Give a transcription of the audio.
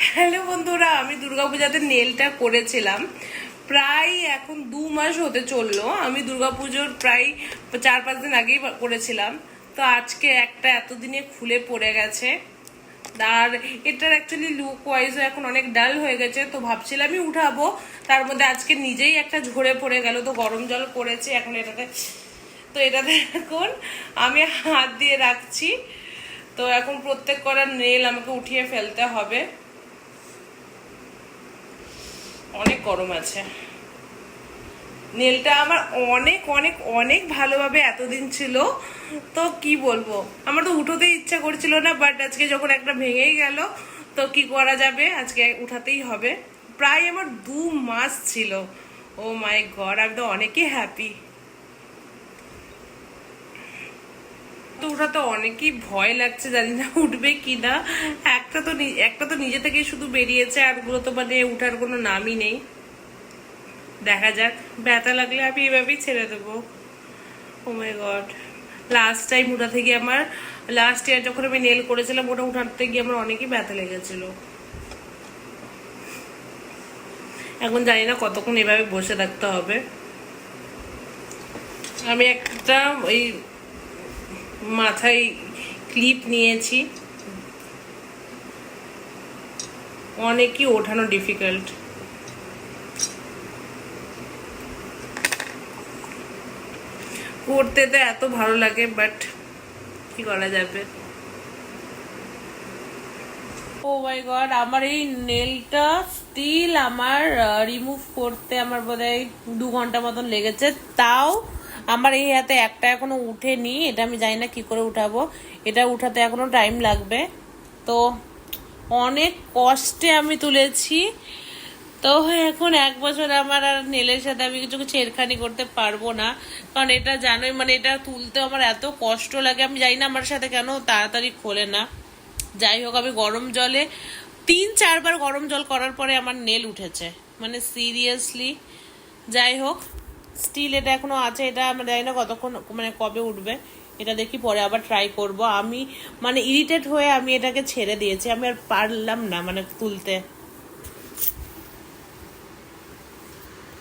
Hello বন্ধুরা, আমি দুর্গাপূজাতে নেলটা করেছিলাম। প্রায় এখন 2 মাস হতে চললো। আমি দুর্গাপুজোর প্রায় 4-5 দিন আগেই করেছিলাম। তো আজকে একটা এতদিনে খুলে পড়ে গেছে। আর এটার অ্যাকচুয়ালি লুক ওয়াইজও এখন অনেক ডাল হয়ে গেছে, তো ভাবছিলামই উঠাবো। তার মধ্যে আজকে নিজেই একটা ঝরে পড়ে গেল, তো গরম জল করেছি এখন এটাতে। তো এটাতে এখন আমি হাত দিয়ে রাখছি। তো এখন প্রত্যেক করা নেল আমাকে উঠিয়ে ফেলতে হবে। অনেক গরম আছে। নেলটা আমার অনেক অনেক অনেক ভালোভাবে এতদিন ছিল, তো কি বলবো, আমার তো উঠোতে ইচ্ছা করছিল না, বাট আজকে যখন একটা ভেঙেই গেল তো কি করা যাবে, আজকে উঠাতেই হবে। প্রায় আমার 2 মাস ছিল। ও মাই গড, আমি তো অনেকই হ্যাপি। তো উঠাতে অনেকই ভয় লাগছে, জানি না উঠবে কিনা। একটা তো নিজে থেকেই শুধু বেরিয়েছে, আর গুলো তো মানে উঠার কোনো নামই নেই। দেখা যাক, ব্যথা লাগলে আমি এভাবেই ছেড়ে দেবো। ও মাই গড, লাস্ট টাইম উঠাতে গিয়ে আমার, লাস্ট ইয়ার যখন আমি নেল করেছিলাম, ওটা উঠাতে গিয়ে আমার অনেকই ব্যথা লেগেছিল। এখন জানি না কতক্ষণ এভাবে বসে থাকতে হবে। আমি একটা ওই মাথায় ক্লিপ নিয়েছি, অনেকই ওঠানো ডিফিকাল্ট। করতে তো এত ভালো লাগে, বাট কি করা যাবে। ও মাই গড, আমার এই নেলটা স্টিল আমার রিমুভ করতে আমার বোধহয় 2 ঘন্টা মতন লেগেছে। তাও আমার এই হাতে একটা এখনো উঠেনি, এটা আমি জানি না কি করে উঠাবো। এটা উঠাতে এখনো টাইম লাগবে। তো অনেক কষ্টে আমি তুলেছি। তো এখন 1 বছর আমার আর নেলের সাথে আমি কিছু ছেড়খানি করতে পারবো না, কারণ এটা জানোই, মানে এটা তুলতে আমার এত কষ্ট লাগে। আমি জানি না আমার সাথে কেন তাড়াতাড়ি খোলে না। যাই হোক, আমি গরম জলে 3-4 বার গরম জল করার পরে আমার নেল উঠেছে, মানে সিরিয়াসলি। যাই হোক, স্টিল এটা এখনো আছে। এটা আমরা জানি না কতক্ষণ, মানে কবে উঠবে। এটা দেখি পরে আবার ট্রাই করব। আমি মানে ইরিটেট হয়ে আমি এটাকে ছেড়ে দিয়েছি, আমি আর পারলাম না মানে তুলতে।